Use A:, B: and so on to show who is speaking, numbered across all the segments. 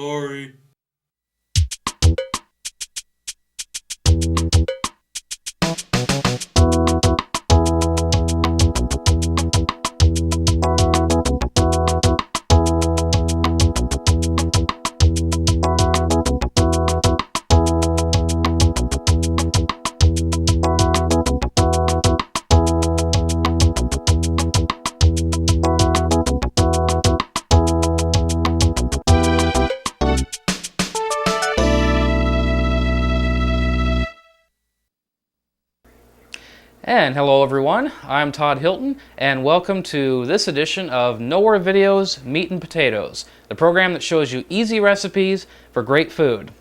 A: Sorry.
B: And hello everyone, I'm Todd Hilton, and welcome to this edition of Nowhere Videos Meat and Potatoes, the program that shows you easy recipes for great food.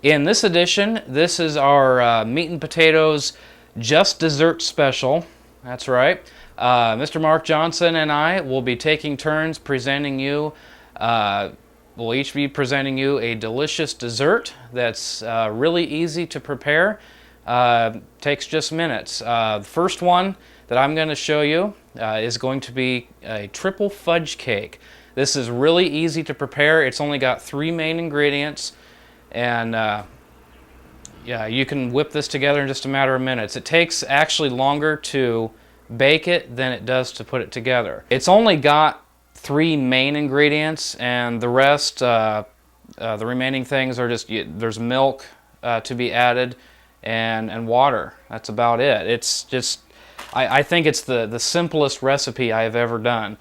B: In this edition, this is our Meat and Potatoes Just Dessert Special. That's right. Mr. Mark Johnson and I will be taking turns presenting you, we'll each be presenting you a delicious dessert that's really easy to prepare. Takes just minutes. The first one that I'm going to show you is going to be a triple fudge cake. This is really easy to prepare. It's only got 3 main ingredients, and yeah, you can whip this together in just a matter of minutes. It takes actually longer to bake it than it does to put it together. It's only got 3 main ingredients, and the rest, the remaining things are just, there's milk to be added, and water. That's about it. It's just, I think it's the simplest recipe I have ever done.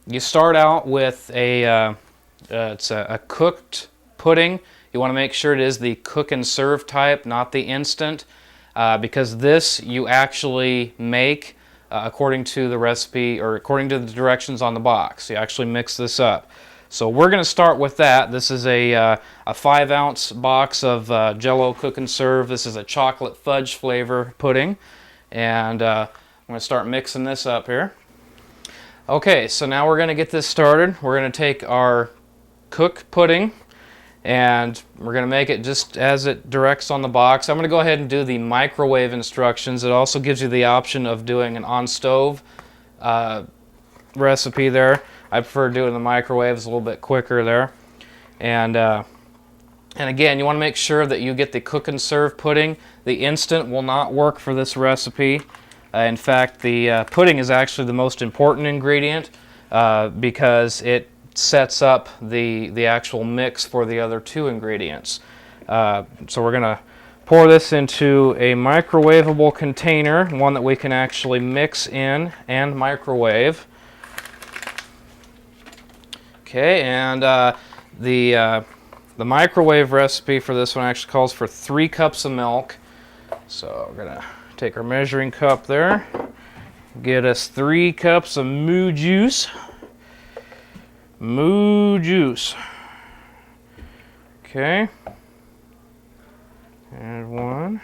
B: You start out with it's a cooked pudding. You want to make sure it is the cook and serve type, not the instant, because this you actually make according to the recipe, or according to the directions on the box. You actually mix this up. So we're going to start with that. This is a 5-ounce box of Jell-O Cook and Serve. This is a chocolate fudge flavor pudding, and I'm going to start mixing this up here. Okay, so now we're going to get this started. We're going to take our cooked pudding, and we're going to make it just as it directs on the box. I'm going to go ahead and do the microwave instructions. It also gives you the option of doing an on-stove recipe there. I prefer doing the microwave. It's a little bit quicker there. And again, you want to make sure that you get the cook and serve pudding. The instant will not work for this recipe. In fact, the pudding is actually the most important ingredient because it sets up the actual mix for the other 2 ingredients. So we're going to pour this into a microwavable container, one that we can actually mix in and microwave. Okay, and the microwave recipe for this one actually calls for 3 cups of milk. So we're gonna take our measuring cup there, get us 3 cups of moo juice. Moo juice. Okay, and 1.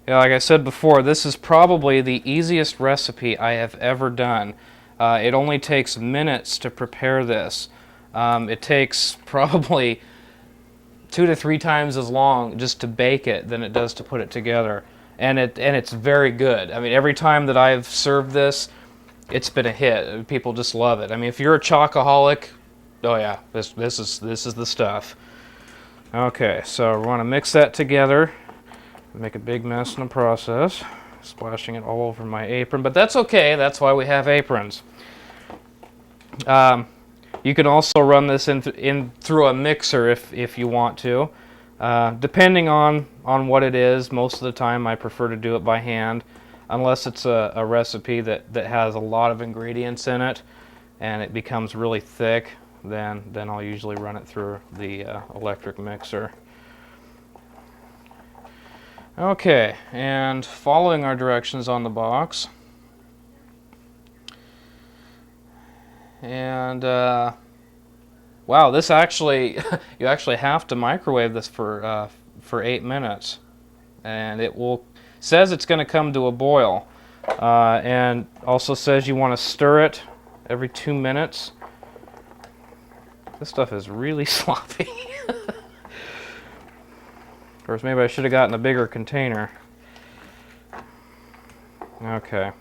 B: Yeah, like I said before, this is probably the easiest recipe I have ever done. It only takes minutes to prepare this. It takes probably 2 to 3 times as long just to bake it than it does to put it together. And it's very good. I mean, every time that I've served this, it's been a hit. People just love it. I mean, if you're a chocoholic, oh yeah, this is the stuff. Okay, so we want to mix that together. Make a big mess in the process, splashing it all over my apron, but that's okay. That's why we have aprons. You can also run this in through a mixer if you want to. Depending on what it is, most of the time I prefer to do it by hand, unless it's a recipe that has a lot of ingredients in it and it becomes really thick, then I'll usually run it through the electric mixer. Okay, and following our directions on the box, and wow, this actually you actually have to microwave this for 8 minutes, and it says it's going to come to a boil, and also says you want to stir it every 2 minutes. This stuff is really sloppy. Of course, maybe I should have gotten a bigger container. Okay.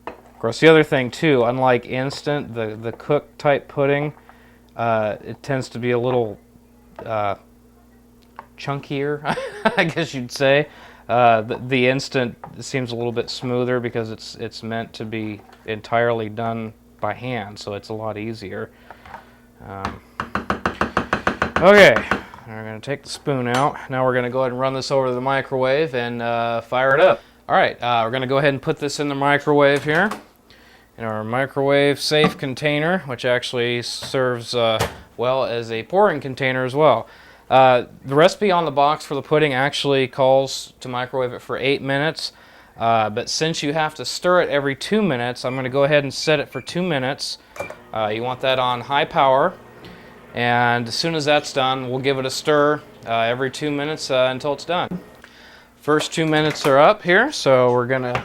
B: Of course, the other thing too, unlike instant, the cooked type pudding, it tends to be a little chunkier, I guess you'd say. The instant seems a little bit smoother because it's meant to be entirely done by hand, so it's a lot easier. Okay, we're going to take the spoon out. Now we're going to go ahead and run this over to the microwave and fire it up. All right, we're going to go ahead and put this in the microwave here, in our microwave safe container, which actually serves well as a pouring container as well. The recipe on the box for the pudding actually calls to microwave it for 8 minutes, but since you have to stir it every 2 minutes, I'm going to go ahead and set it for 2 minutes. You want that on high power, and as soon as that's done, we'll give it a stir every 2 minutes until it's done. First 2 minutes are up here, so we're going to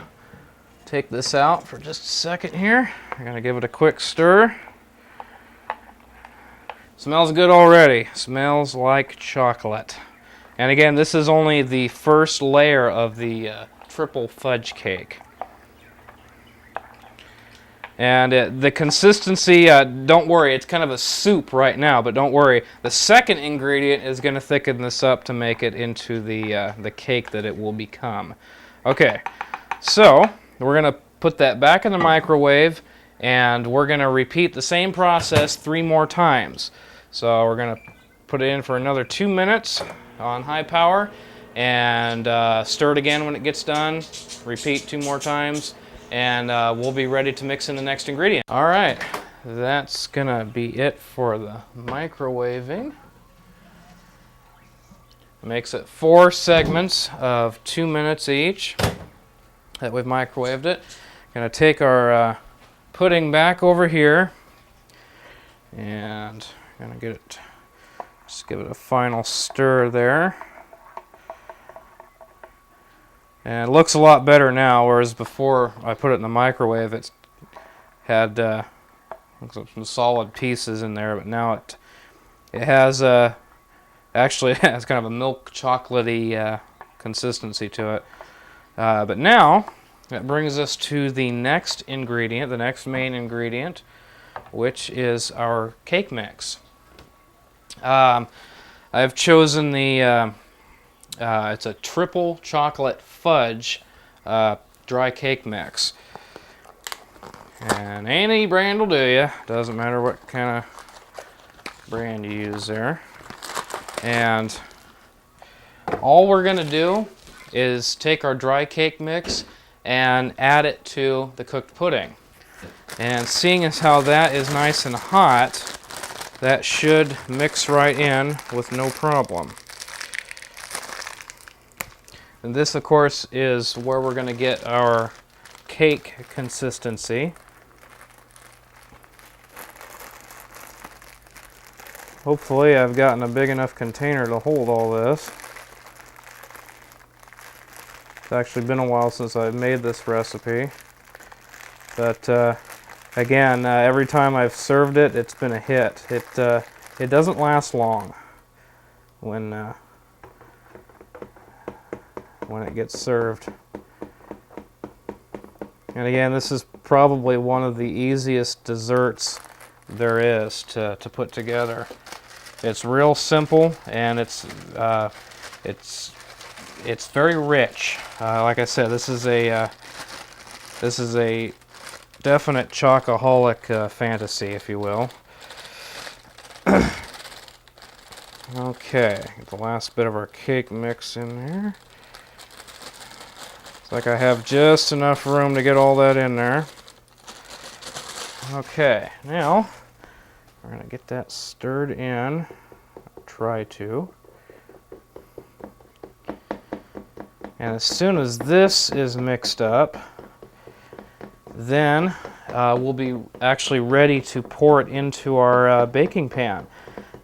B: take this out for just a second here. We're going to give it a quick stir. Smells good already. Smells like chocolate. And again, this is only the first layer of the triple fudge cake. And the consistency, don't worry, it's kind of a soup right now, but don't worry. The second ingredient is going to thicken this up to make it into the cake that it will become. Okay, so we're going to put that back in the microwave, and we're going to repeat the same process 3 more times. So we're going to put it in for another 2 minutes on high power, and stir it again when it gets done. Repeat 2 more times, and we'll be ready to mix in the next ingredient. All right, that's going to be it for the microwaving. Makes it 4 segments of 2 minutes each that we've microwaved it. Going to take our pudding back over here, and going to get it, just give it a final stir there. And it looks a lot better now, whereas before I put it in the microwave, it had looks like some solid pieces in there, but now it has actually it has kind of a milk chocolatey consistency to it. But now that brings us to the next ingredient, the next main ingredient, which is our cake mix. I've chosen the it's a triple chocolate fudge dry cake mix, and any brand will do you. Doesn't matter what kind of brand you use there. And all we're going to do is take our dry cake mix and add it to the cooked pudding. And seeing as how that is nice and hot, that should mix right in with no problem. And this, of course, is where we're going to get our cake consistency. Hopefully I've gotten a big enough container to hold all this. It's actually been a while since I've made this recipe. But again, every time I've served it, it's been a hit. It doesn't last long when it gets served. And again, this is probably one of the easiest desserts there is to put together. It's real simple, and it's very rich. Like I said, this is a definite chocoholic fantasy, if you will. Okay, get the last bit of our cake mix in there. Looks like I have just enough room to get all that in there. Okay, now we're going to get that stirred in. Try to. And as soon as this is mixed up, then we'll be actually ready to pour it into our baking pan.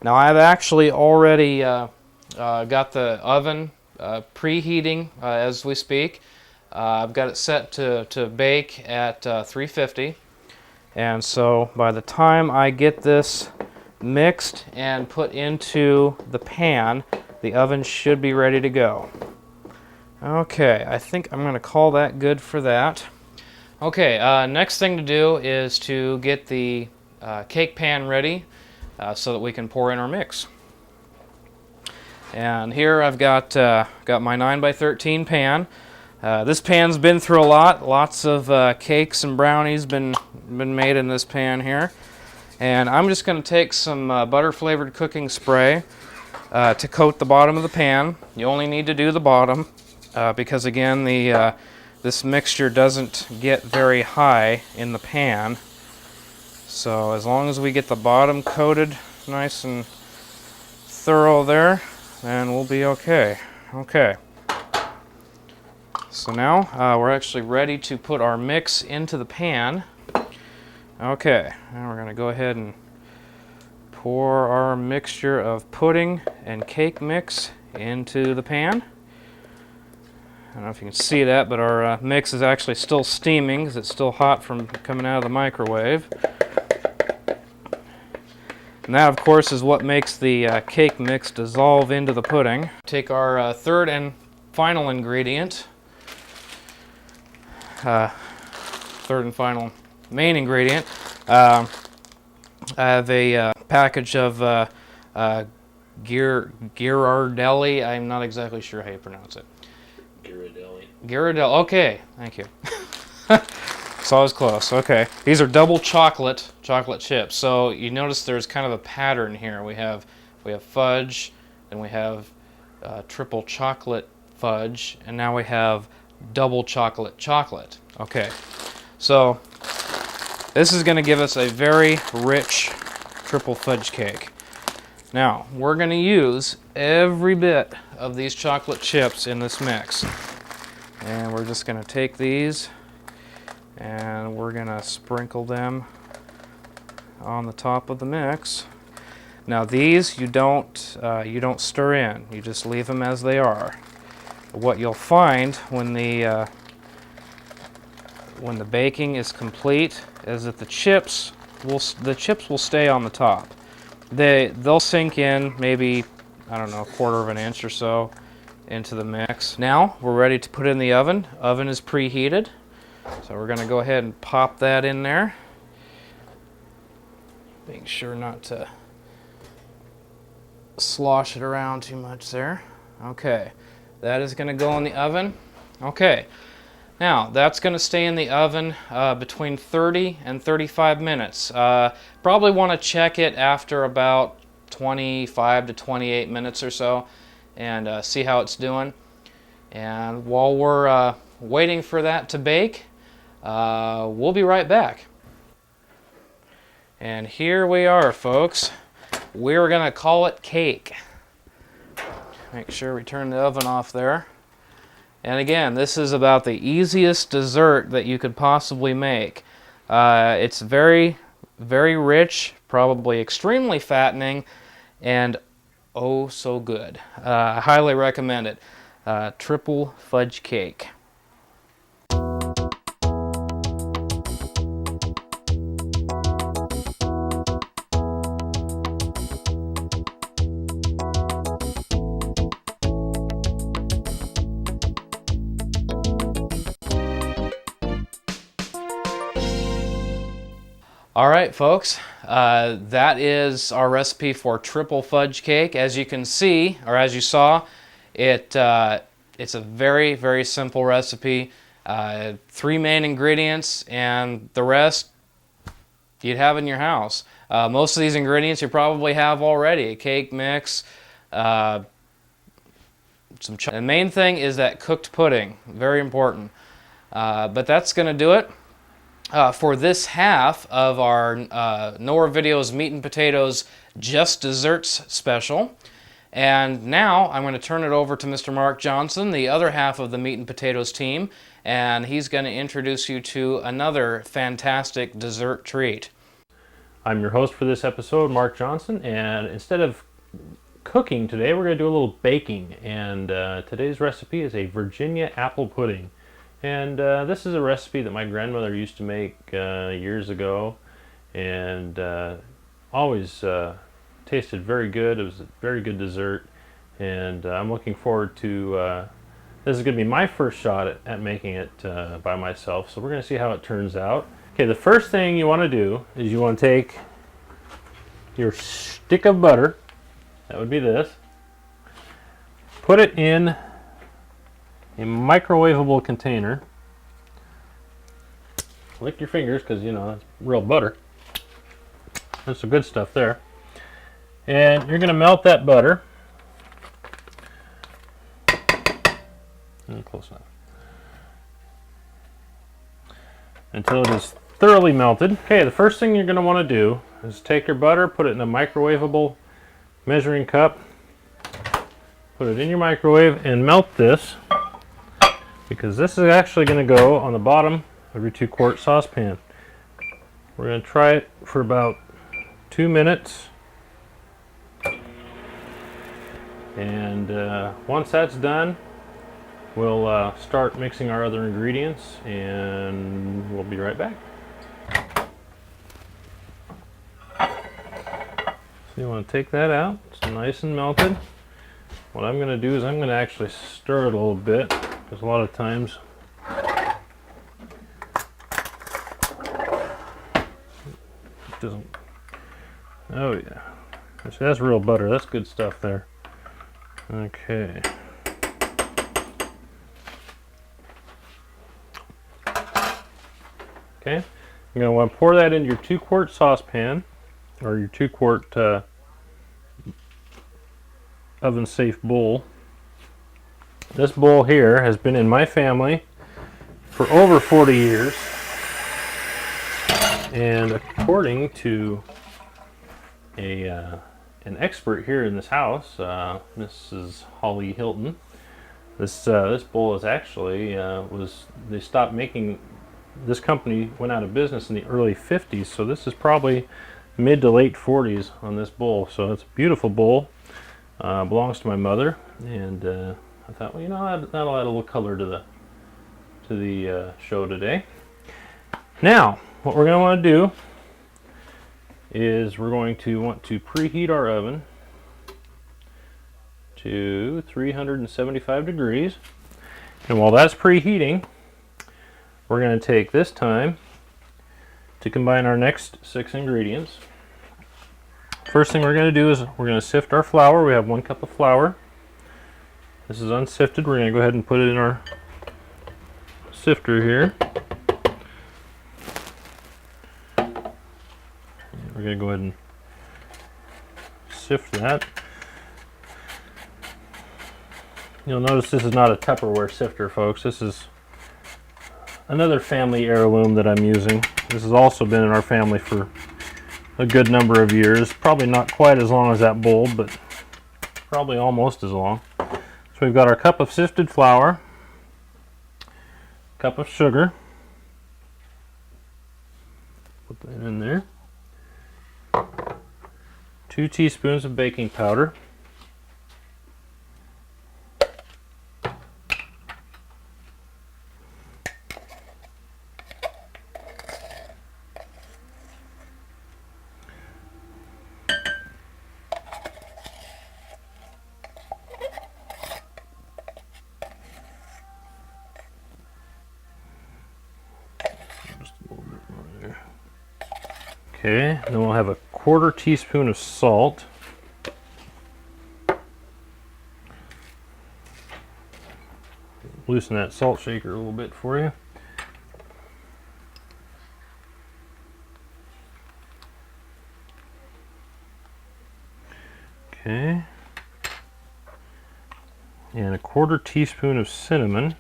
B: Now I've actually already got the oven preheating as we speak. I've got it set to bake at 350. And so by the time I get this mixed and put into the pan, the oven should be ready to go. Okay, I think I'm going to call that good for that. Okay, next thing to do is to get the cake pan ready so that we can pour in our mix. And here I've got my 9x13 pan. This pan's been through a lot. Lots of cakes and brownies been made in this pan here. And I'm just going to take some butter-flavored cooking spray to coat the bottom of the pan. You only need to do the bottom because, again, this mixture doesn't get very high in the pan. So as long as we get the bottom coated nice and thorough there, then we'll be okay. Okay. So now we're actually ready to put our mix into the pan. Okay, now we're going to go ahead and pour our mixture of pudding and cake mix into the pan. I don't know if you can see that, but our mix is actually still steaming because it's still hot from coming out of the microwave. And that, of course, is what makes the cake mix dissolve into the pudding. Take our third and final ingredient, third and final main ingredient. I have a package of Ghirardelli. I'm not exactly sure how you pronounce it. Ghirardelli. Okay, thank you. So I was close. Okay, these are double chocolate chips. So you notice there's kind of a pattern here. We have fudge, and we have triple chocolate fudge, and now we have double chocolate. Okay, so this is going to give us a very rich triple fudge cake. Now we're going to use every bit of these chocolate chips in this mix, and we're just going to take these and we're going to sprinkle them on the top of the mix. Now these you don't stir in. You just leave them as they are. What you'll find when the baking is complete is that the chips will stay on the top. They'll sink in maybe, I don't know, a quarter of an inch or so into the mix. Now we're ready to put it in the oven. Oven is preheated. So we're going to go ahead and pop that in there. Make sure not to slosh it around too much there. Okay, that is going to go in the oven. Okay, now that's going to stay in the oven between 30 and 35 minutes. Probably want to check it after about 25 to 28 minutes or so and see how it's doing. And while we're waiting for that to bake, we'll be right back. And here we are, folks. We're going to call it cake. Make sure we turn the oven off there. And again, this is about the easiest dessert that you could possibly make. It's very, very rich, probably extremely fattening, and oh so good. I highly recommend it. Triple Fudge Cake. All right, folks, that is our recipe for triple fudge cake. As you can see, or as you saw, it's a very, very simple recipe. 3 main ingredients, and the rest you'd have in your house. Most of these ingredients you probably have already. A cake mix, the main thing is that cooked pudding, very important. But that's going to do it. For this half of our Nowhere Videos Meat and Potatoes Just Desserts special. And now I'm going to turn it over to Mr. Mark Johnson, the other half of the Meat and Potatoes team, and he's going to introduce you to another fantastic dessert treat.
A: I'm your host for this episode, Mark Johnson, and instead of cooking today, we're going to do a little baking. And today's recipe is a Virginia apple pudding. And this is a recipe that my grandmother used to make years ago, and always tasted very good. It was a very good dessert, and I'm looking forward to This is going to be my first shot at making it by myself, so we're going to see how it turns out. Okay, the first thing you want to do is you want to take your stick of butter, that would be this, put it in a microwavable container. Lick your fingers because, you know, it's real butter. There's some good stuff there. And you're going to melt that butter. Close enough. Until it is thoroughly melted. Okay, the first thing you're going to want to do is take your butter, put it in a microwavable measuring cup, put it in your microwave, and melt this, because this is actually going to go on the bottom of your 2-quart saucepan. We're going to try it for about 2 minutes, and once that's done, we'll start mixing our other ingredients, and we'll be right back. So you want to take that out. It's nice and melted. What I'm going to do is I'm going to actually stir it a little bit, because a lot of times it doesn't. Oh yeah, that's real butter. That's good stuff there. Okay. Okay, you're going to want to pour that into your 2-quart saucepan, or your 2-quart oven-safe bowl. This bowl here has been in my family for over 40 years, and according to an expert here in this house, Mrs. Holly Hilton, this bowl is actually they stopped making. This company went out of business in the early 50s, so this is probably mid to late 40s on this bowl. So it's a beautiful bowl. Belongs to my mother, and I thought, well, you know, that'll add a little color to the show today. Now, what we're going to want to do is we're going to want to preheat our oven to 375 degrees, and while that's preheating, we're going to take this time to combine our next 6 ingredients. First thing we're going to do is we're going to sift our flour. We have 1 cup of flour. This is unsifted. We're going to go ahead and put it in our sifter here. We're going to go ahead and sift that. You'll notice this is not a Tupperware sifter, folks. This is another family heirloom that I'm using. This has also been in our family for a good number of years. Probably not quite as long as that bowl, but probably almost as long. So we've got our cup of sifted flour, cup of sugar. Put that in there. 2 teaspoons of baking powder. Okay, then we'll have a 1/4 teaspoon of salt. Loosen that salt shaker a little bit for you. Okay. And a 1/4 teaspoon of cinnamon.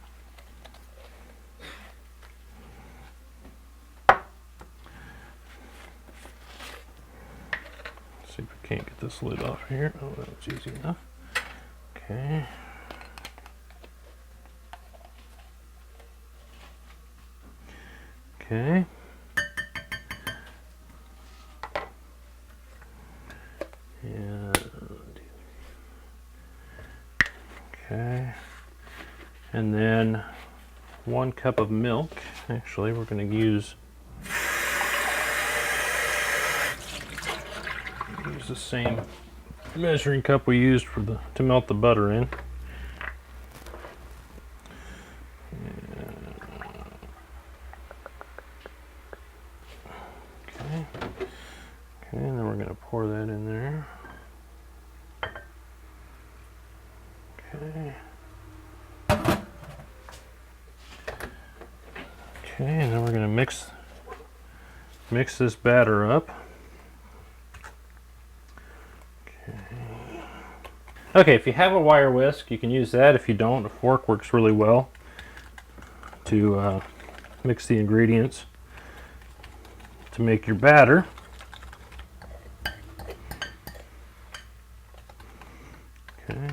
A: See if we can't get this lid off here. Oh, that was easy enough. Okay. Okay. Okay. And then 1 cup of milk. Actually, we're going to use the same measuring cup we used for to melt the butter in. Okay, and then we're going to mix this batter up. Okay, if you have a wire whisk, you can use that. If you don't, a fork works really well to mix the ingredients to make your batter. Okay.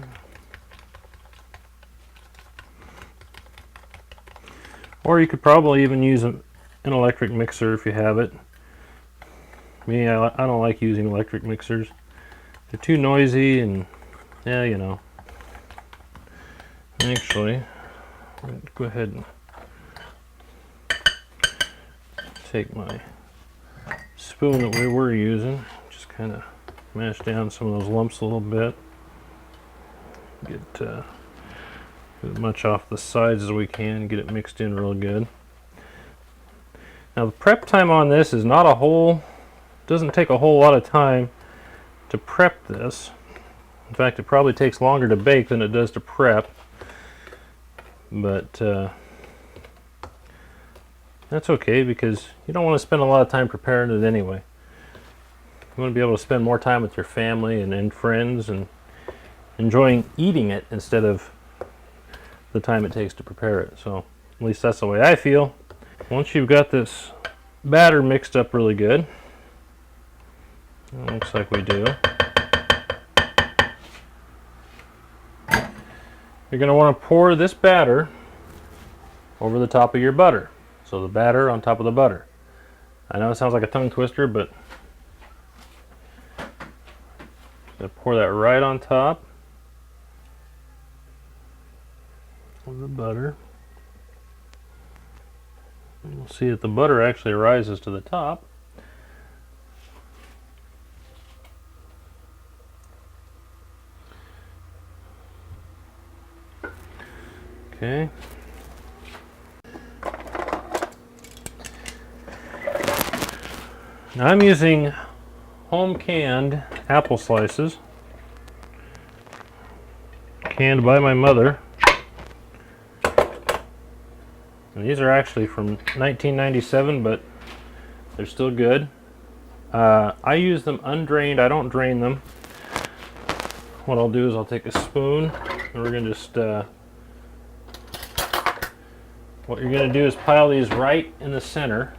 A: Or you could probably even use an electric mixer if you have it. Me, I don't like using electric mixers. They're too noisy and, yeah, you know. Actually, I'm going to go ahead and take my spoon that we were using, just kind of mash down some of those lumps a little bit. Get as much off the sides as we can, get it mixed in real good. Now the prep time on this is not a whole, doesn't take a whole lot of time to prep this. In fact, it probably takes longer to bake than it does to prep, but that's okay because you don't want to spend a lot of time preparing it anyway. You want to be able to spend more time with your family and friends and enjoying eating it instead of the time it takes to prepare it. So at least that's the way I feel. Once you've got this batter mixed up really good, it looks like we do, you're going to want to pour this batter over the top of your butter. So the batter on top of the butter. I know it sounds like a tongue twister, but I'm going to pour that right on top of the butter. And we'll see that the butter actually rises to the top. Okay. Now I'm using home canned apple slices, canned by my mother. And these are actually from 1997, but they're still good. I use them undrained. I don't drain them. What I'll do is I'll take a spoon and we're going to just what you're going to do is pile these right in the center.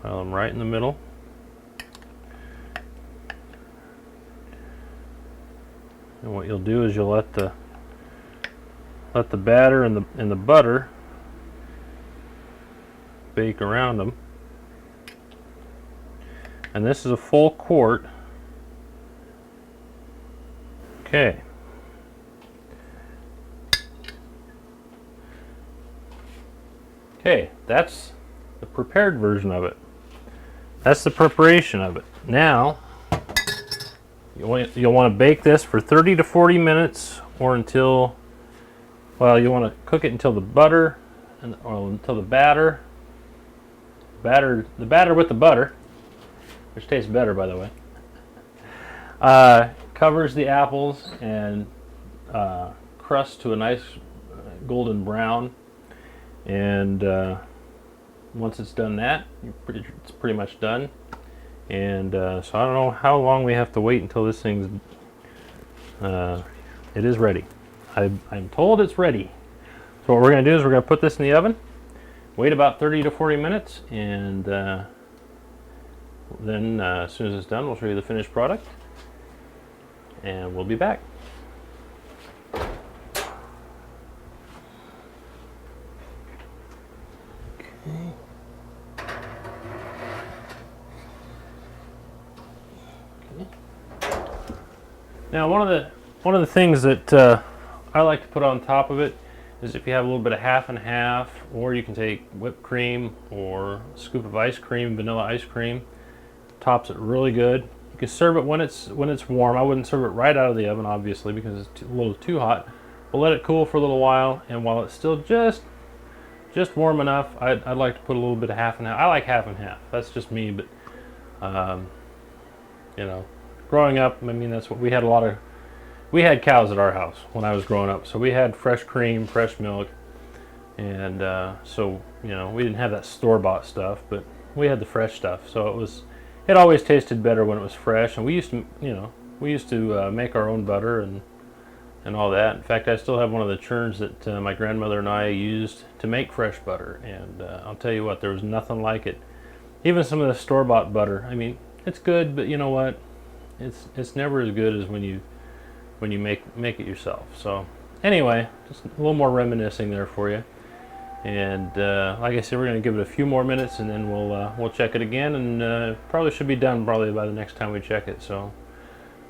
A: Pile them right in the middle. And what you'll do is you'll let the batter and the butter bake around them. And this is a full quart. Okay. Okay, that's the prepared version of it. That's the preparation of it. Now, you'll want to bake this for 30 to 40 minutes or until, well, you want to cook it until the butter, or until the batter with the butter, which tastes better, by the way, covers the apples and crust to a nice golden brown. And once it's done that, it's pretty much done. And so I don't know how long we have to wait until this thing's it is ready. I'm told it's ready. So what we're going to do is we're going to put this in the oven, wait about 30 to 40 minutes, and then as soon as it's done, we'll show you the finished product, and we'll be back. Now, one of the things that I like to put on top of it is if you have a little bit of half and half, or you can take whipped cream or a scoop of ice cream, vanilla ice cream, tops it really good. You can serve it when it's warm. I wouldn't serve it right out of the oven, obviously, because it's a little too hot. But let it cool for a little while, and while it's still just warm enough, I'd like to put a little bit of half and half. I like half and half. That's just me, but you know, growing up, I mean, that's what we had. We had cows at our house when I was growing up, so we had fresh cream, fresh milk, And so, you know, we didn't have that store-bought stuff, but we had the fresh stuff. So it always tasted better when it was fresh. And we used to, you know, make our own butter and all that. In fact, I still have one of the churns that my grandmother and I used to make fresh butter. And I'll tell you what, there was nothing like it. Even some of the store-bought butter. I mean, it's good, but you know what? It's never as good as when you make it yourself. So anyway, just a little more reminiscing there for you. And like I said, we're going to give it a few more minutes, and then we'll check it again, and probably should be done probably by the next time we check it. So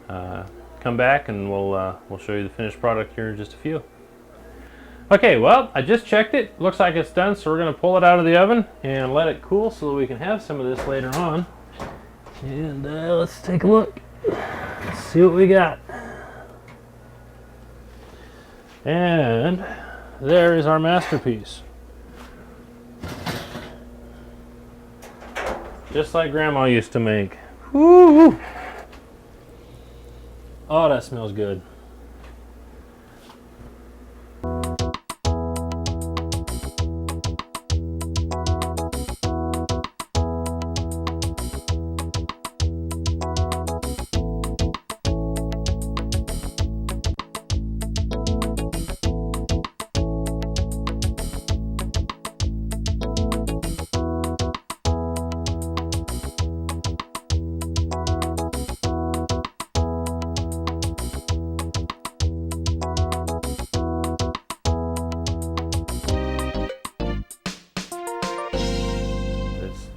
A: come back, and we'll show you the finished product here in just a few. Okay, well, I just checked it. Looks like it's done, so we're going to pull it out of the oven and let it cool so that we can have some of this later on. And let's take a look. Let's see what we got. And there is our masterpiece. Just like Grandma used to make. Woo! Oh, that smells good.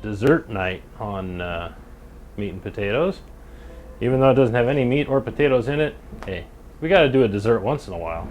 A: Dessert night on meat and potatoes. Even though it doesn't have any meat or potatoes in it, hey, we got to do a dessert once in a while.